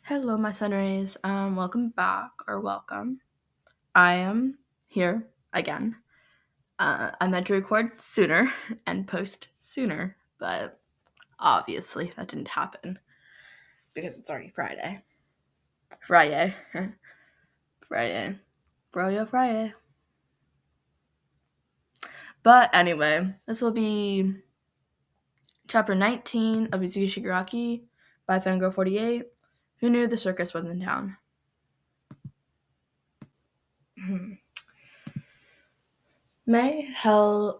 Hello, my sunrays. Welcome back or welcome. I am here again. I meant to record sooner and post sooner, but obviously that didn't happen because it's already Friday. Friday. Friday. Froyo Friday. But anyway, this will be chapter 19 of Izuku Shigaraki by Fangirl48. Who knew the circus was in town? May held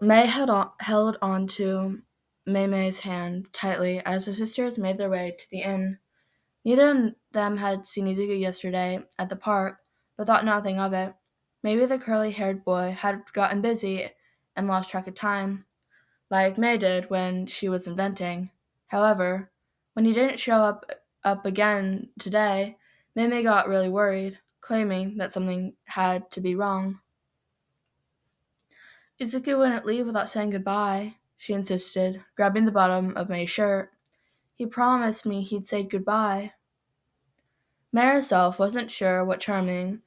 on to Mei Mei's hand tightly as the sisters made their way to the inn. Neither of them had seen Izuku yesterday at the park, but thought nothing of it. Maybe the curly-haired boy had gotten busy and lost track of time, like Mei did when she was inventing. However, when he didn't show up again today, Mei Mei got really worried, claiming that something had to be wrong. Izuku wouldn't leave without saying goodbye, she insisted, grabbing the bottom of May's shirt. He promised me he'd say goodbye. May herself wasn't sure what Charming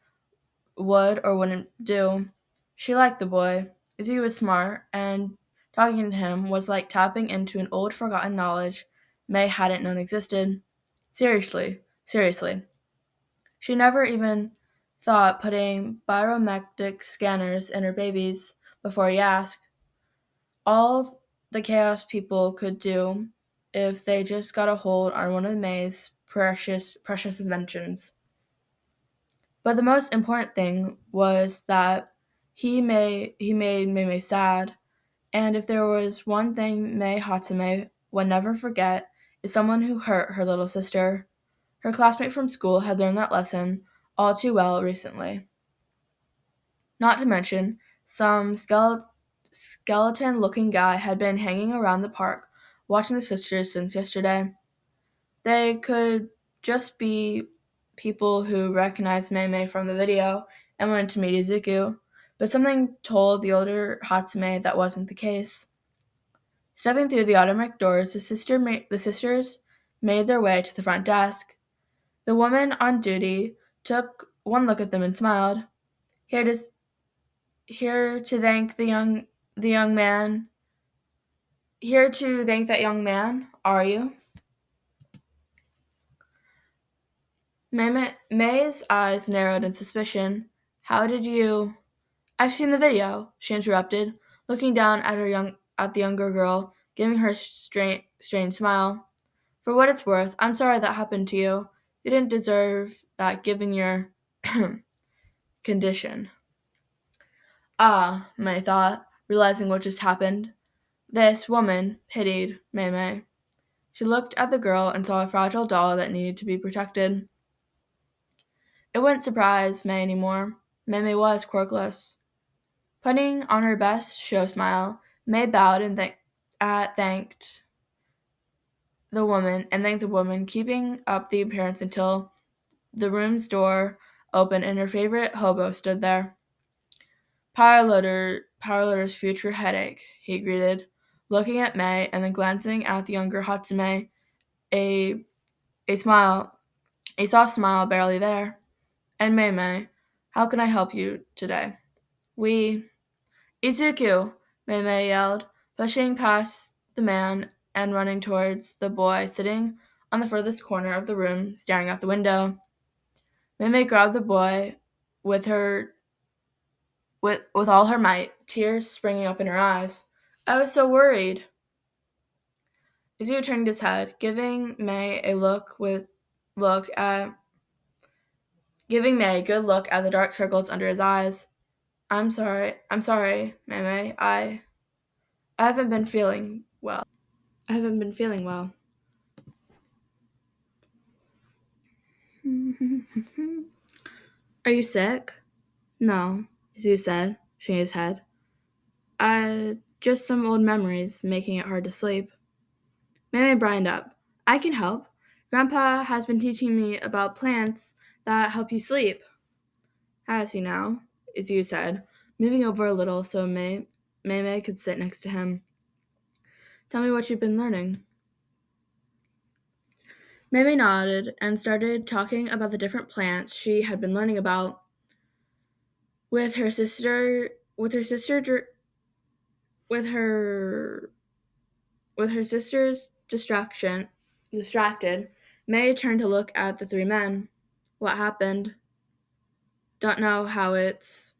would or wouldn't do. She liked the boy. Izuku was smart, and talking to him was like tapping into an old forgotten knowledge May hadn't known existed. Seriously. She never even thought putting biometric scanners in her babies before he asked. All the chaos people could do if they just got a hold on one of May's precious inventions. But the most important thing was that he made Mei sad, and if there was one thing Mei Hatsume would never forget, is someone who hurt her little sister. Her classmate from school had learned that lesson all too well recently. Not to mention, some skeleton looking guy had been hanging around the park watching the sisters since yesterday. They could just be people who recognized Mei Mei from the video and wanted to meet Izuku, but something told the older Hatsume that wasn't the case. Stepping through the automatic doors, the sisters made their way to the front desk. The woman on duty took one look at them and smiled. Here to here to thank the young man. Here to thank that young man, are you? May's eyes narrowed in suspicion. How did you? I've seen the video, she interrupted, looking down at the younger girl, giving her a strange smile. For what it's worth, I'm sorry that happened to you. You didn't deserve that given your condition. Ah, May thought, realizing what just happened. This woman pitied Mei Mei. She looked at the girl and saw a fragile doll that needed to be protected. It wouldn't surprise May anymore. Mei Mei was quirkless. Putting on her best show smile, May bowed and thanked thanked the woman, keeping up the appearance until the room's door opened and her favorite hobo stood there. Power loader's future headache, he greeted, looking at May and then glancing at the younger Hatsume, a a smile, a soft smile barely there. And Mei, how can I help you today? We Izuku, Mei yelled, pushing past the man and running towards the boy sitting on the furthest corner of the room, staring out the window. Mei grabbed the boy with her with all her might, tears springing up in her eyes. I was so worried. Izuku turned his head, look at giving May a good look at the dark circles under his eyes. I'm sorry, Mei. I haven't been feeling well. I haven't been feeling well. Are you sick? No, Izuku said, shaking his head. Just some old memories making it hard to sleep. Mei brightened up. I can help. Grandpa has been teaching me about plants that help you sleep. Has he now? Izuku said, moving over a little so Mei could sit next to him. Tell me what you've been learning. Mei nodded and started talking about the different plants she had been learning about with her sister. With her with her sister's distracted, May turned to look at the three men. What happened? Don't know how it's.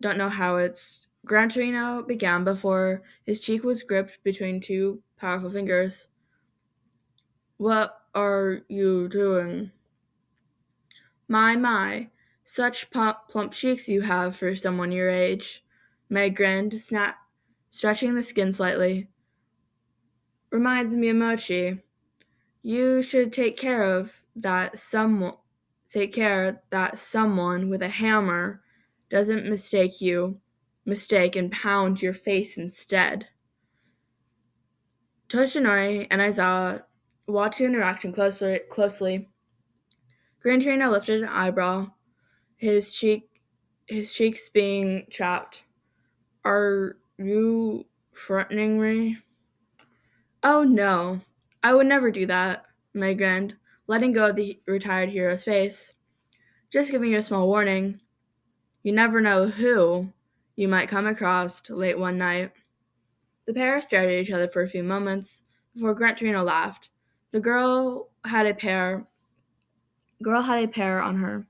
Don't know how it's. Gran Torino began before his cheek was gripped between two powerful fingers. What are you doing? My, such plump cheeks you have for someone your age. May grinned, stretching the skin slightly. Reminds me of Mochi. You should take care that someone with a hammer doesn't mistake and pound your face instead. Toshinori and Aizawa watched the interaction closely. Gran Torino lifted an eyebrow, his cheeks being chapped. Are you threatening me? Oh no, I would never do that, May grinned, letting go of the retired hero's face. Just giving you a small warning. You never know who you might come across late one night. The pair stared at each other for a few moments before Grant Torino laughed. The girl had a pair on her.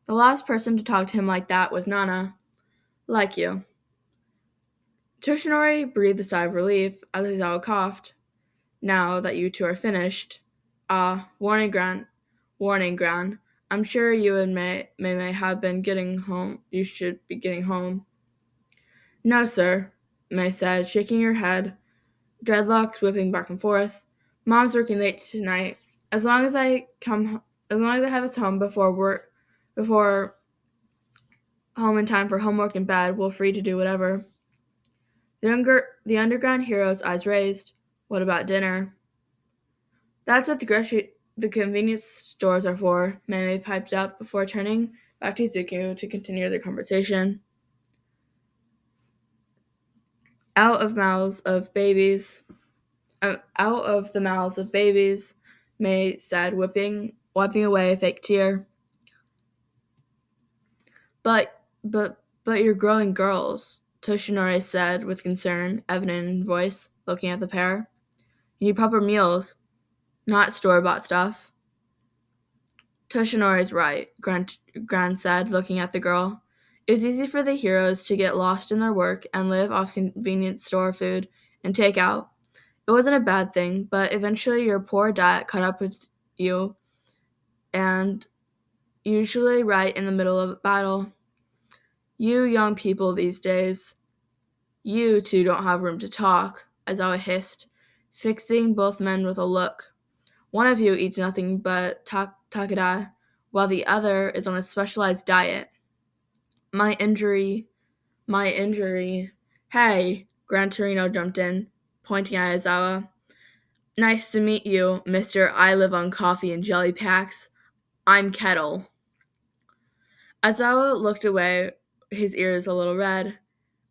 The last person to talk to him like that was Nana. Like you. Toshinori breathed a sigh of relief as Aizawa coughed. Now that you two are finished. Warning, Gran. I'm sure you and May have been getting home. You should be getting home. No, sir, May said, shaking her head, dreadlocks whipping back and forth. Mom's working late tonight. As long as I have us home before home in time for homework and bed, we're free to do whatever. The underground hero's eyes raised. What about dinner? That's what the convenience stores are for, Mei piped up before turning back to Izuku to continue their conversation. Out of the mouths of babies, Mei said, wiping away a fake tear. But you're growing girls, Toshinori said with concern evident in voice, looking at the pair. You need proper meals, not store-bought stuff. Toshinori's right, Gran said, looking at the girl. It was easy for the heroes to get lost in their work and live off convenience store food and takeout. It wasn't a bad thing, but eventually your poor diet caught up with you, and usually right in the middle of a battle. You young people these days, you two don't have room to talk, Aizawa hissed, fixing both men with a look. One of you eats nothing but takeda, while the other is on a specialized diet. My injury. Hey, Gran Torino jumped in, pointing at Aizawa. Nice to meet you, Mr. I live on coffee and jelly packs. I'm Kettle. Aizawa looked away, his ears a little red.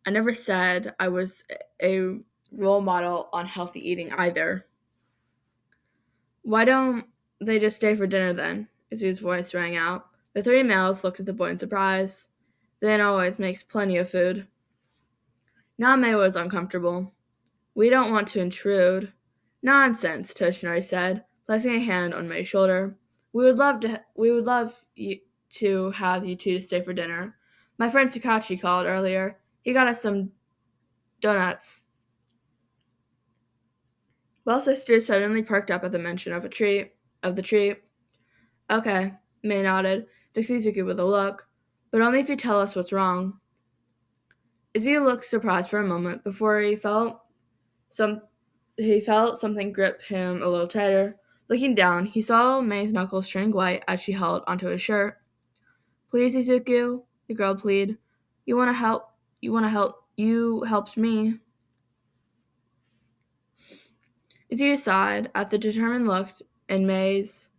I never said I was a role model on healthy eating either. Why don't they just stay for dinner then? Izu's voice rang out. The three males looked at the boy in surprise. Then always makes plenty of food. Name was uncomfortable. We don't want to intrude. Nonsense, Toshinori said, placing a hand on May's shoulder. We would love to have you two to stay for dinner. My friend Tsukachi called earlier. He got us some donuts. Both sisters suddenly perked up at the mention of the treat. Okay, May nodded, fixing Izuku with a look. But only if you tell us what's wrong. Izuku looked surprised for a moment before he felt something grip him a little tighter. Looking down, he saw May's knuckles turning white as she held onto his shirt. Please, Izuku, the girl pleaded. You want to help. You helped me. Izuku sighed at the determined look in May's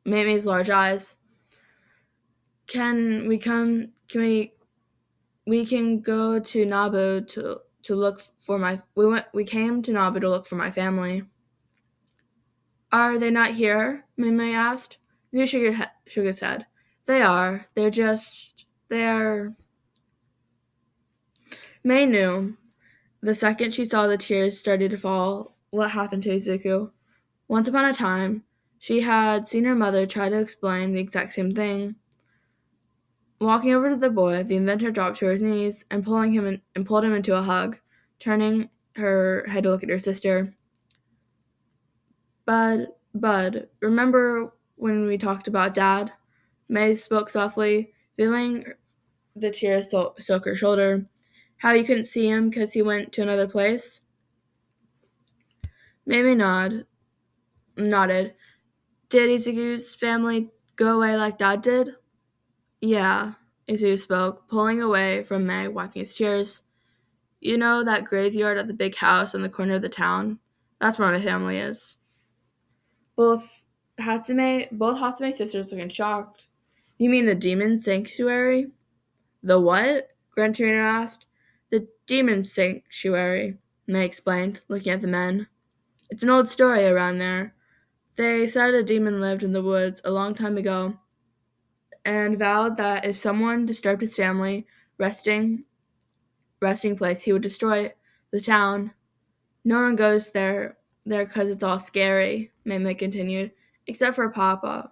May's large eyes. Can we We can go to Nabu to look for my we came to Nabu to look for my family. Are they not here? Mimei asked. Zu shook his head. They are. They are. Mei knew. The second she saw the tears started to fall, what happened to Izuku. Once upon a time, she had seen her mother try to explain the exact same thing. Walking over to the boy, the inventor dropped to his knees and pulled him into a hug, turning her head to look at her sister. Bud, remember when we talked about Dad? May spoke softly, feeling the tears soak her shoulder. How you couldn't see him because he went to another place? Mamie nodded. Did Izuku's family go away like Dad did? Yeah, Izuku spoke, pulling away from Meg, wiping his tears. You know that graveyard at the big house in the corner of the town? That's where my family is. Both Hatsume sisters looked shocked. You mean the demon sanctuary? The what? Gran Torino asked. The demon sanctuary, May explained, looking at the men. It's an old story around there. They said a demon lived in the woods a long time ago and vowed that if someone disturbed his family resting place, he would destroy the town. No one goes there 'cause it's all scary, May continued, except for Grandpa.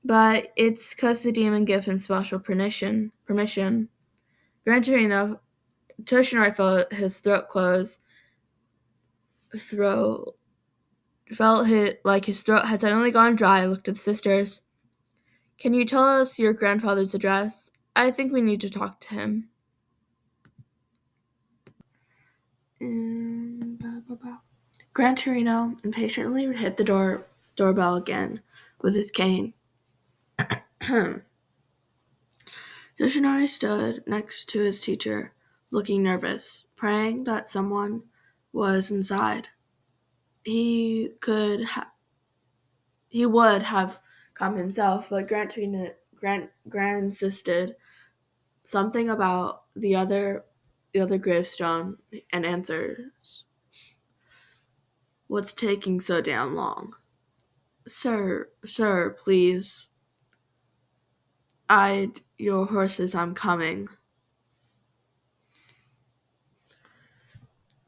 But it's 'cause the demon gives him special permission. Gran Torino, Toshinori felt his throat close, throat like his throat had suddenly gone dry and looked at the sisters. Can you tell us your grandfather's address? I think we need to talk to him. Gran Torino impatiently hit the doorbell again with his cane. Yoshinari stood next to his teacher, looking nervous, praying that someone was inside. He would have come himself, but Grant insisted something about the other gravestone and answers. What's taking so damn long? Sir, please. Your horses, I'm coming.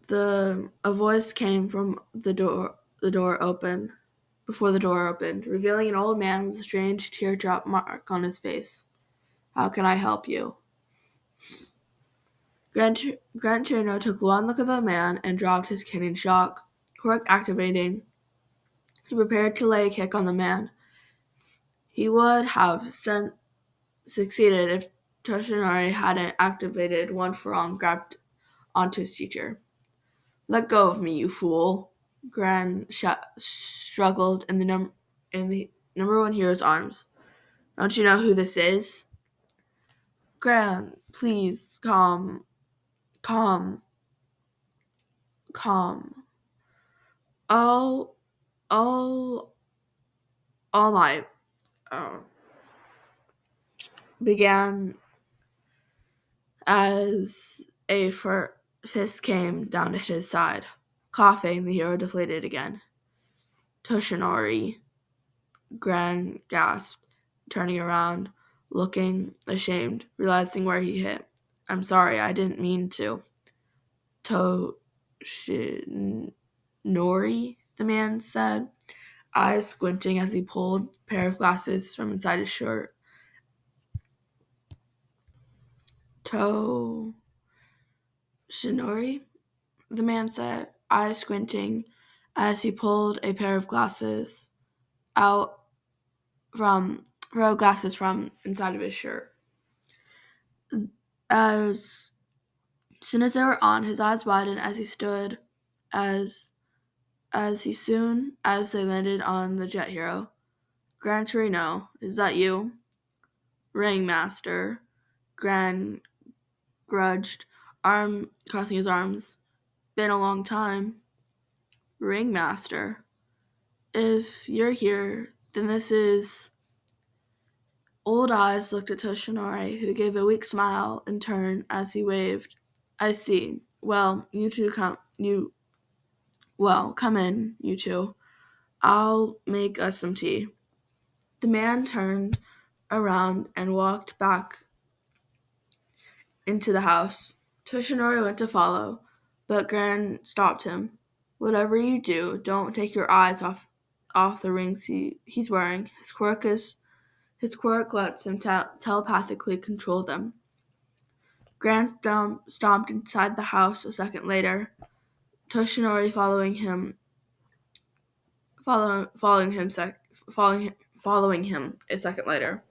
A voice came from the door before the door opened, revealing an old man with a strange teardrop mark on his face. How can I help you? Grant Cherno took one look at the man and dropped his cane in shock. Quirk activating. He prepared to lay a kick on the man. He would have succeeded if Toshinori hadn't activated one forearm grabbed onto his teacher. Let go of me, you fool! Gran struggled in the number one hero's arms. Don't you know who this is? Gran, please, calm. All, all my began as a fist came down at his side. Coughing, the hero deflated again. Toshinori, Gran gasped, turning around, looking ashamed, realizing where he hit. I'm sorry, I didn't mean to. Toshinori, the man said, eyes squinting as he pulled a pair of glasses from inside his shirt. Toshinori, the man said, eyes squinting as he pulled a pair of glasses from inside of his shirt. As soon as they were on, his eyes widened as he stood as soon as they landed on the jet hero. Gran Torino, is that you? Ringmaster, Gran grudged, crossing his arms. Been a long time. Ringmaster. If you're here, then this is Old eyes looked at Toshinori, who gave a weak smile in turn as he waved. I see. Well, come in, you two. I'll make us some tea. The man turned around and walked back into the house. Toshinori went to follow, but Gran stopped him. Whatever you do, don't take your eyes off the rings he's wearing. His quirk lets him telepathically control them. Gran stomped inside the house a second later, Toshinori following him a second later.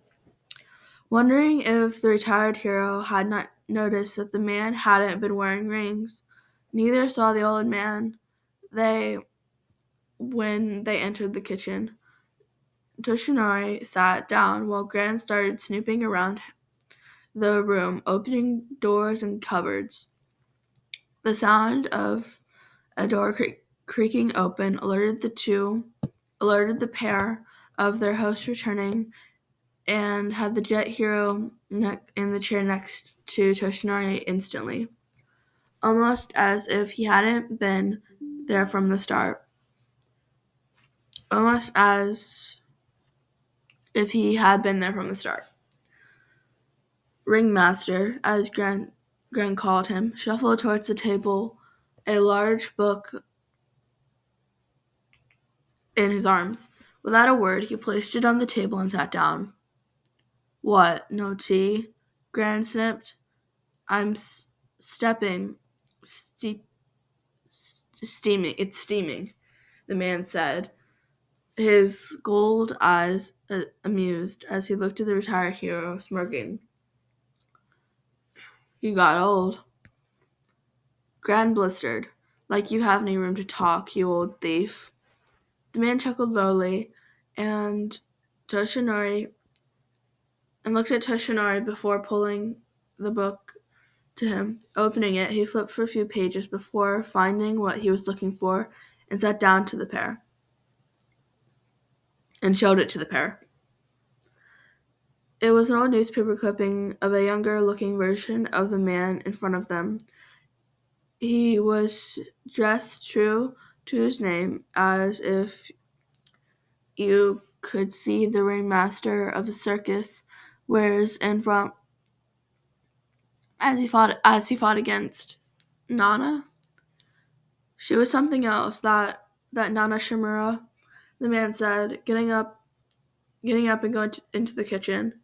Wondering if the retired hero had not noticed that the man hadn't been wearing rings. Neither saw the old man when they entered the kitchen. Toshinori sat down while Gran started snooping around the room, opening doors and cupboards. The sound of a door creaking open alerted the pair of their host returning, and had the jet hero in the chair next to Toshinori instantly, almost as if he hadn't been there from the start. Almost as if he had been there from the start. Ringmaster, as Gran called him, shuffled towards the table, a large book in his arms. Without a word, he placed it on the table and sat down. What, no tea? Gran snipped. I'm steaming. It's steaming, the man said, his gold eyes amused as he looked at the retired hero, smirking. You got old. Gran blistered. Like you have any room to talk, you old thief. The man chuckled lowly and looked at Toshinori before pulling the book to him. Opening it, he flipped for a few pages before finding what he was looking for and sat down to the pair and showed it to the pair. It was an old newspaper clipping of a younger-looking version of the man in front of them. He was dressed true to his name, as if you could see the ringmaster of the circus wears in front as he fought against Nana. She was something else, that Nana Shimura, the man said, getting up and going into the kitchen.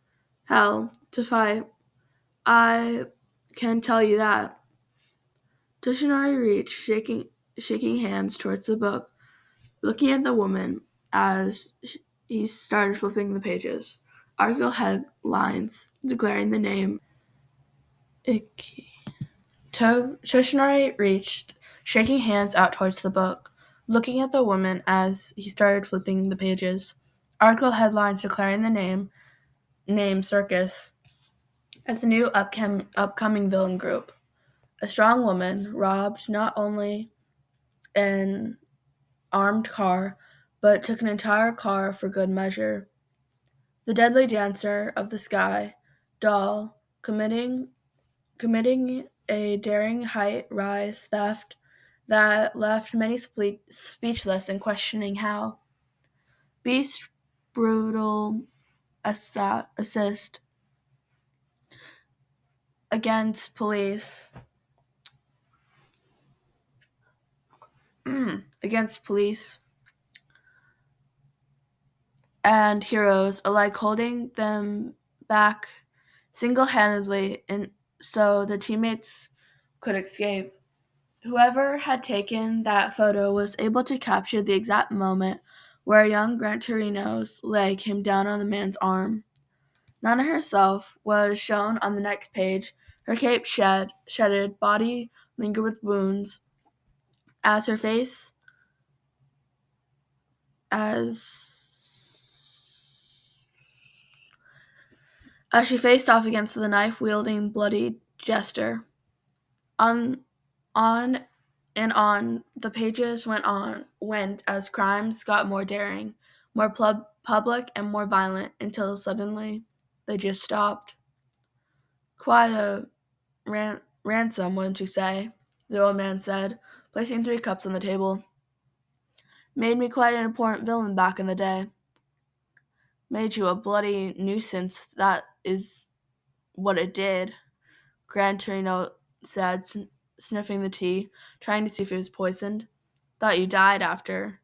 Hell, to fight. I can tell you that. Toshinori reached, shaking hands towards the book, looking at the woman as he started flipping the pages. Article headlines declaring the name. Toshinori reached, shaking hands out towards the book, looking at the woman as he started flipping the pages. Article headlines declaring the name Circus as the new upcoming villain group. A strong woman robbed not only an armed car, but took an entire car for good measure. The deadly dancer of the sky, Doll, committing a daring height-rise theft that left many speechless and questioning how. Beast brutal assist against police and heroes alike, holding them back single-handedly and so the teammates could escape. Whoever had taken that photo was able to capture the exact moment where young Gran Torino's leg came down on the man's arm. Nana herself was shown on the next page, her cape shedded, body lingered with wounds, as her face as she faced off against the knife-wielding, bloody jester. On and on the pages went as crimes got more daring, more public and more violent, until suddenly They just stopped. Quite a ransom, wouldn't you say? The old man said, placing 3 cups on the table. Made me quite an important villain back in the day. Made you a bloody nuisance, that is what it did, Gran Torino said, sniffing the tea, trying to see if it was poisoned. Thought you died after.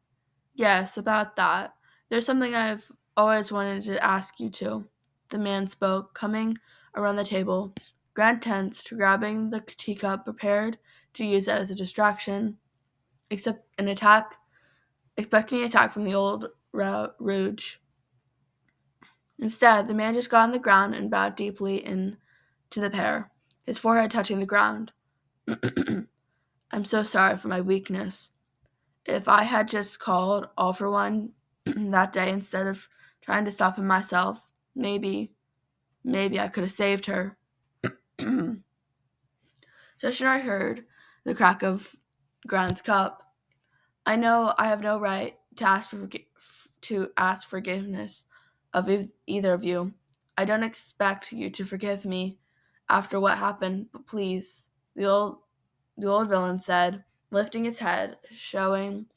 Yes, about that. There's something I've always wanted to ask you too. The man spoke, coming around the table. Gran tensed, grabbing the teacup, prepared to use it as a distraction, except an attack, expecting an attack from the old Rouge. Instead, the man just got on the ground and bowed deeply into the pair, his forehead touching the ground. I'm so sorry for my weakness. If I had just called all for one that day instead of trying to stop him myself, maybe I could have saved her. Yoshinori heard the crack of Gran's cup. I know I have no right to ask forgiveness of either of you. I don't expect you to forgive me after what happened, but please, the old villain said, lifting his head, showing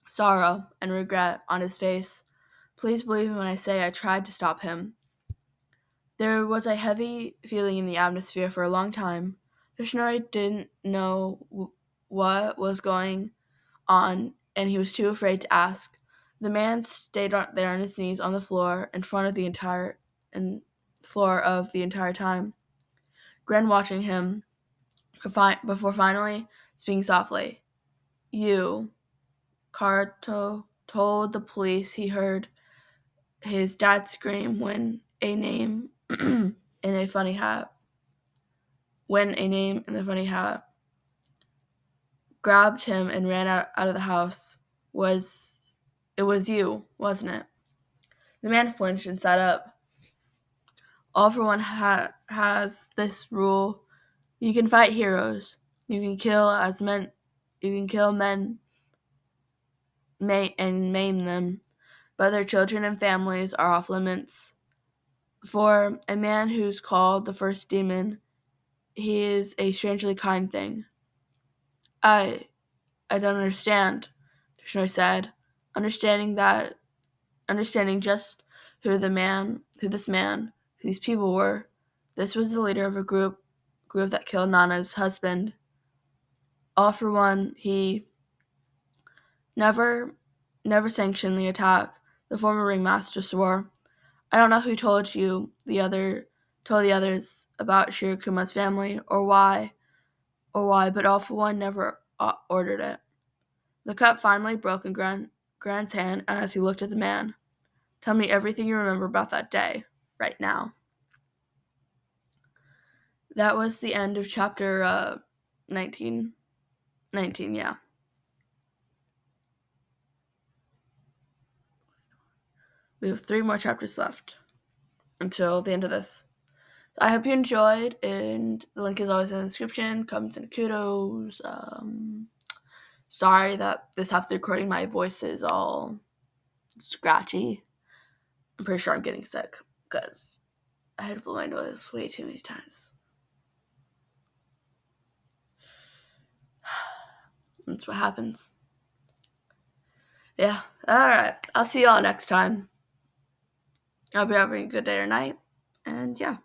sorrow and regret on his face. Please believe me when I say I tried to stop him. There was a heavy feeling in the atmosphere for a long time. Yoshinori didn't know what was going on, and he was too afraid to ask. The man stayed there on his knees on the floor in front of the entire time. Gren watching him before finally speaking softly. You, Kato told the police he heard his dad scream when a name in a funny hat. When a name in the funny hat grabbed him and ran out of the house. It was you, wasn't it? The man flinched and sat up. All for One has this rule: you can fight heroes, you can kill men, and maim them, but their children and families are off limits. For a man who's called the first demon, he is a strangely kind thing. I don't understand, Shinoi said, understanding just who these people were. This was the leader of a group that killed Nana's husband. All for One, he never sanctioned the attack, the former ringmaster swore. I don't know who told the others about Shirakuma's family or why, but All for One never ordered it. The cup finally broke in Grant's hand as he looked at the man. Tell me everything you remember about that day, right now. That was the end of chapter 19. Yeah. We have 3 more chapters left until the end of this. I hope you enjoyed, and the link is always in the description. Comments and kudos. Sorry that this half of the recording, my voice is all scratchy. I'm pretty sure I'm getting sick because I had to blow my nose way too many times. That's what happens. Yeah. Alright. I'll see y'all next time. I'll be having a good day or night. And yeah.